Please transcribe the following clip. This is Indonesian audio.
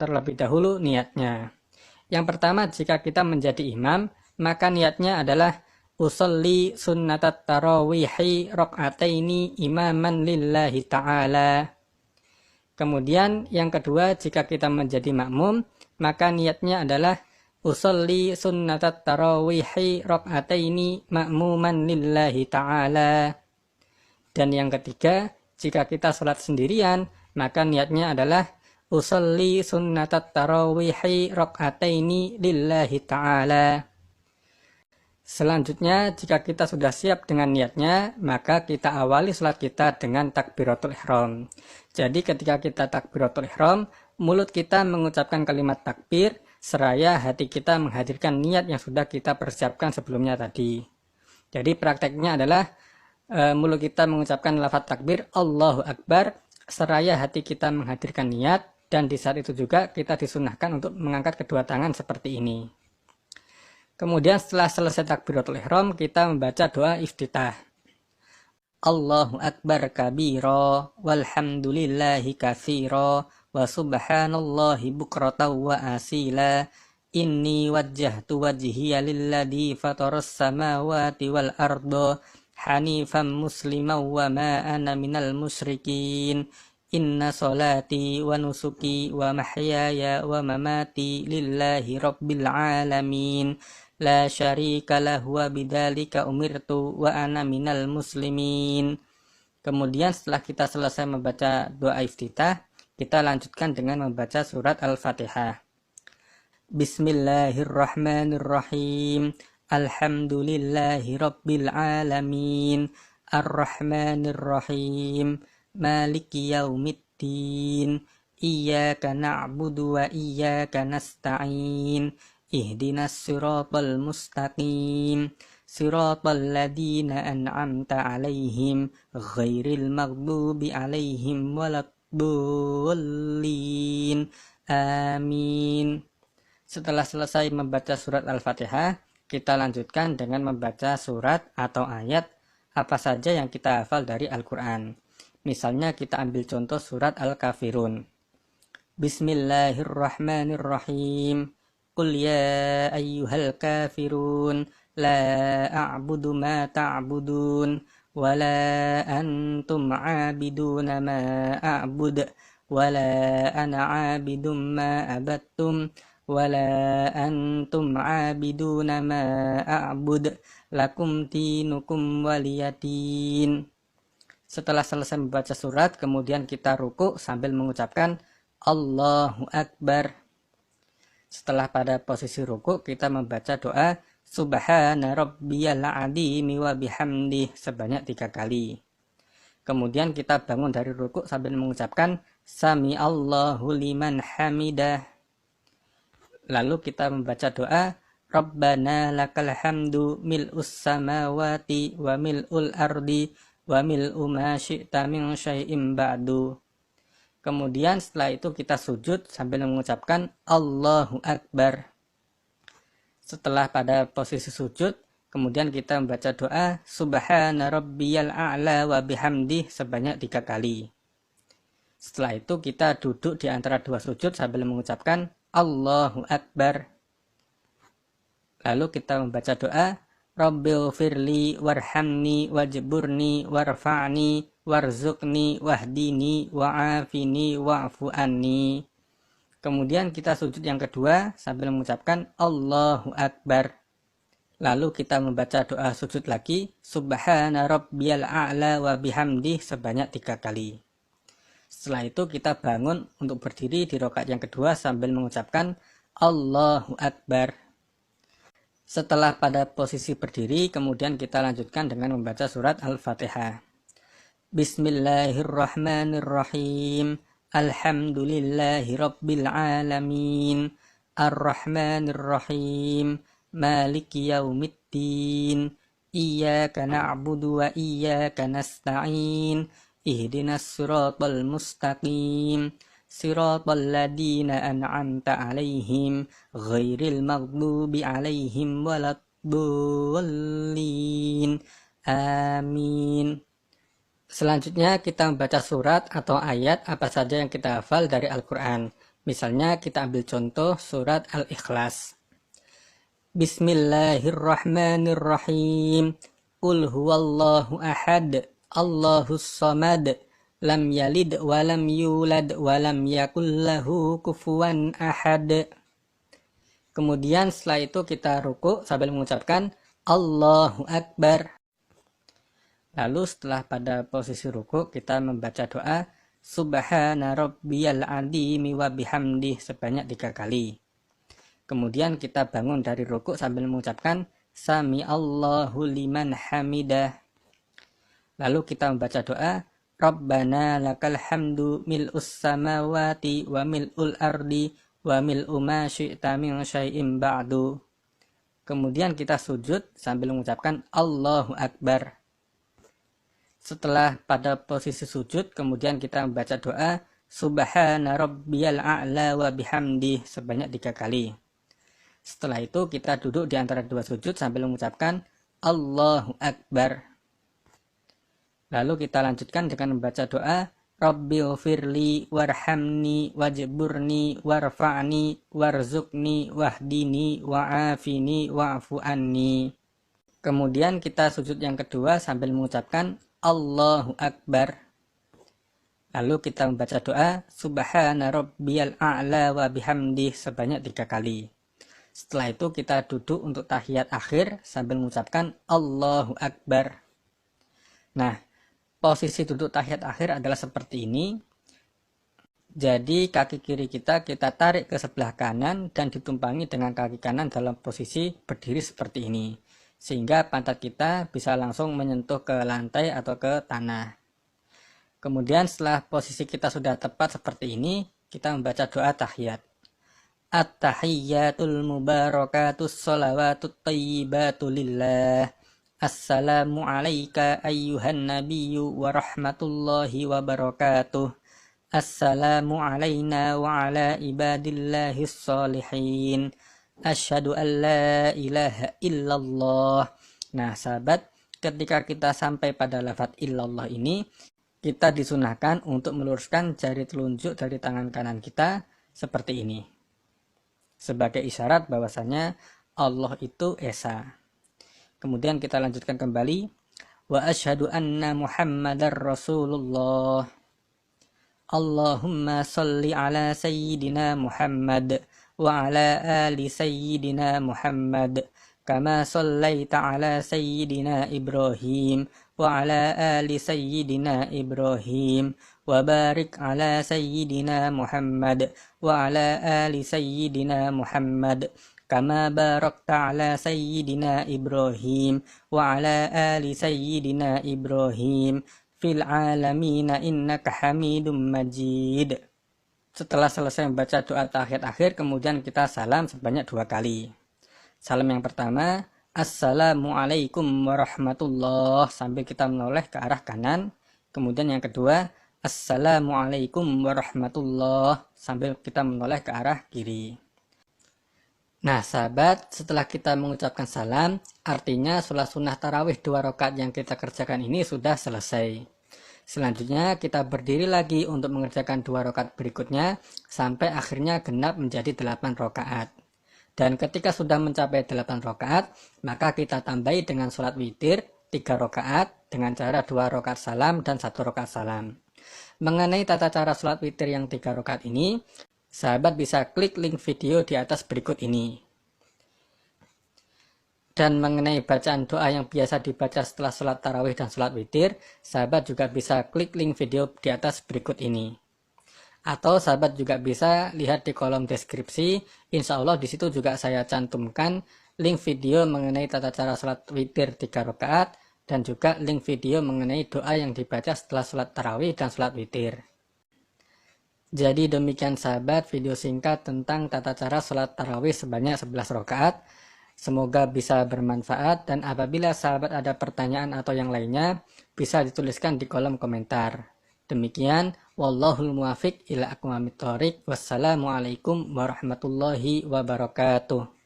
terlebih dahulu niatnya. Yang pertama, jika kita menjadi imam, maka niatnya adalah usolli sunnatat tarawihi rok'ataini imaman lillahi ta'ala. Kemudian yang kedua, jika kita menjadi makmum, maka niatnya adalah usolli sunnatat tarawihi rok'ataini ma'muman lillahi ta'ala. Dan yang ketiga, jika kita sholat sendirian, maka niatnya adalah usolli sunnatat tarawihi rok'ataini lillahi ta'ala. Selanjutnya, jika kita sudah siap dengan niatnya, maka kita awali sholat kita dengan takbiratul ihram. Jadi ketika kita takbiratul ihram, mulut kita mengucapkan kalimat takbir, seraya hati kita menghadirkan niat yang sudah kita persiapkan sebelumnya tadi. Jadi prakteknya adalah mulut kita mengucapkan lafaz takbir Allahu Akbar, seraya hati kita menghadirkan niat, dan di saat itu juga kita disunahkan untuk mengangkat kedua tangan seperti ini. Kemudian setelah selesai takbiratul ihram, kita membaca doa iftitah. Allahu Akbar kabira, walhamdulillahi katsira, wa subhanallahi bukratan wa asila. Inni wajjahtu wajhiya lilladzi fataras samawati wal arda hanifan musliman wa ma ana minal musyrikin. Inna salati wa nusuki wa mahyaya wa mamati lillahi rabbil alamin. La syarika lahu wa bidzalika umirtu wa ana minal muslimin. Kemudian setelah kita selesai membaca doa iftitah, kita lanjutkan dengan membaca surat Al-Fatihah. Bismillahirrahmanirrahim. Alhamdulillahi rabbil alamin. Ar-Rahmanirrahim. Maliki yaumiddin. Iyyaka na'budu wa iyyaka nasta'in. Ihdinas siratal mustaqim. Siratal ladzina an'amta 'alaihim ghairil maghdubi 'alaihim waladdallin. Amin. Setelah selesai membaca surat Al-Fatihah, kita lanjutkan dengan membaca surat atau ayat apa saja yang kita hafal dari Al-Quran. Misalnya kita ambil contoh surat Al-Kafirun. Bismillahirrahmanirrahim. Qul ya ayyuhal kafirun la a'budu ma ta'budun wa la antum 'abiduna ma a'bud wa la ana 'abidum ma abattum wa la antum 'abiduna ma a'bud lakum dinukum waliyadin. Setelah selesai membaca surat, kemudian kita ruku sambil mengucapkan Allahu Akbar. Setelah pada posisi ruku, kita membaca doa Subhana rabbiyal azimi wa bihamdih sebanyak 3 kali. Kemudian kita bangun dari ruku sambil mengucapkan Sami Allahu liman hamidah. Lalu kita membaca doa Rabbana lakal hamdu mil'us samawati wa mil'ul ardi wa mil'u ma syi'ta min syai'im ba'du. Kemudian setelah itu kita sujud sambil mengucapkan Allahu Akbar. Setelah pada posisi sujud, kemudian kita membaca doa Subhana rabbiyal a'la wa bihamdih sebanyak 3 kali. Setelah itu kita duduk di antara 2 sujud sambil mengucapkan Allahu Akbar. Lalu kita membaca doa Rabbighfirli warhamni wajburni warfa'ni warzuqni wahdini wa'afini wa'fu anni. Kemudian kita sujud yang kedua sambil mengucapkan Allahu Akbar. Lalu kita membaca doa sujud lagi Subhana rabbiyal a'la wa bihamdih sebanyak 3 kali. Setelah itu kita bangun untuk berdiri di rakaat yang kedua sambil mengucapkan Allahu Akbar. Setelah pada posisi berdiri, kemudian kita lanjutkan dengan membaca surat Al-Fatihah. Bismillahirrahmanirrahim. Alhamdulillahi rabbil alamin. Ar-Rahmanirrahim. Maliki yaumiddin. Iyyaka na'budu wa iyyaka nasta'in. Ihdinas siratal mustaqim. Siratal ladzina an'amta 'alaihim ghairil maghdubi 'alaihim waladdallin. Amin. Selanjutnya kita membaca surat atau ayat apa saja yang kita hafal dari Al-Quran. Misalnya kita ambil contoh surat Al-Ikhlas. Bismillahirrahmanirrahim. Qul huwallahu ahad, Allahus samad, lam yalid walam yulad walam yakul lahu kufuwan ahad. Kemudian setelah itu kita ruku sambil mengucapkan Allahu Akbar. Lalu setelah pada posisi ruku kita membaca doa Subhana rabbiyal azimi wa bihamdih sebanyak 3 kali. Kemudian kita bangun dari ruku sambil mengucapkan Sami Allahu liman hamidah. Lalu kita membaca doa Rabbana lakal hamdu mil'us samawati wa mil'ul ardi wa mil'u ma syi'ta min syai'im ba'du. Kemudian kita sujud sambil mengucapkan Allahu Akbar. Setelah pada posisi sujud, kemudian kita membaca doa Subhana rabbiyal a'la wa bihamdih sebanyak 3 kali. Setelah itu kita duduk di antara 2 sujud sambil mengucapkan Allahu Akbar. Lalu kita lanjutkan dengan membaca doa Rabbighfirli warhamni wajburni warfa'ni warzuqni wahdini wa'afini wa'fu anni. Kemudian kita sujud yang kedua sambil mengucapkan Allahu Akbar. Lalu kita membaca doa Subhana rabbiyal a'la wa bihamdih sebanyak 3 kali. Setelah itu kita duduk untuk tahiyat akhir sambil mengucapkan Allahu Akbar. Nah, posisi duduk tahiyat akhir adalah seperti ini. Jadi kaki kiri kita tarik ke sebelah kanan dan ditumpangi dengan kaki kanan dalam posisi berdiri seperti ini. Sehingga pantat kita bisa langsung menyentuh ke lantai atau ke tanah. Kemudian setelah posisi kita sudah tepat seperti ini, kita membaca doa tahiyat. At-tahiyyatul mubarakatus sholawatut thayyibatu lillah. Assalamu alayka ayyuhan nabiyyu wa rahmatullahi wa barakatuh. Assalamu alayna wa ala ibadillahis sholihin. Asyhadu an la ilaha illallah. Nah sahabat, ketika kita sampai pada lafaz illallah ini, kita disunahkan untuk meluruskan jari telunjuk dari tangan kanan kita seperti ini. Sebagai isyarat bahwasanya Allah itu Esa. Kemudian kita lanjutkan kembali. Wa asyhadu anna Muhammadar Rasulullah. Allahumma salli ala sayyidina Muhammad wa ala ali sayyidina Muhammad kama sallaita ala sayyidina Ibrahim wa ala ali sayyidina Ibrahim wa barik ala sayyidina Muhammad wa ala ali sayyidina Muhammad kama barakta ala sayyidina Ibrahim wa ala ali sayyidina Ibrahim fil alamina innaka hamidum majid. Setelah selesai membaca doa tahiyat akhir, kemudian kita salam sebanyak 2 kali. Salam yang pertama, Assalamualaikum warahmatullah, sambil kita menoleh ke arah kanan. Kemudian yang kedua, Assalamualaikum warahmatullah, sambil kita menoleh ke arah kiri. Nah sahabat, setelah kita mengucapkan salam, artinya sholat sunnah tarawih 2 rakaat yang kita kerjakan ini sudah selesai. Selanjutnya kita berdiri lagi untuk mengerjakan 2 rakaat berikutnya sampai akhirnya genap menjadi 8 rakaat. Dan ketika sudah mencapai 8 rakaat, maka kita tambahi dengan sholat witir 3 rakaat dengan cara 2 rakaat salam dan 1 rakaat salam. Mengenai tata cara sholat witir yang 3 rakaat ini, sahabat bisa klik link video di atas berikut ini. Dan mengenai bacaan doa yang biasa dibaca setelah sholat tarawih dan sholat witir, sahabat juga bisa klik link video di atas berikut ini. Atau sahabat juga bisa lihat di kolom deskripsi, insya Allah di situ juga saya cantumkan link video mengenai tata cara sholat witir 3 rakaat dan juga link video mengenai doa yang dibaca setelah sholat tarawih dan sholat witir. Jadi demikian sahabat video singkat tentang tata cara sholat tarawih sebanyak 11 rakaat. Semoga bisa bermanfaat, dan apabila sahabat ada pertanyaan atau yang lainnya, bisa dituliskan di kolom komentar. Demikian, wallahul muwafiq ila aqwamit thoriq. Wassalamualaikum warahmatullahi wabarakatuh.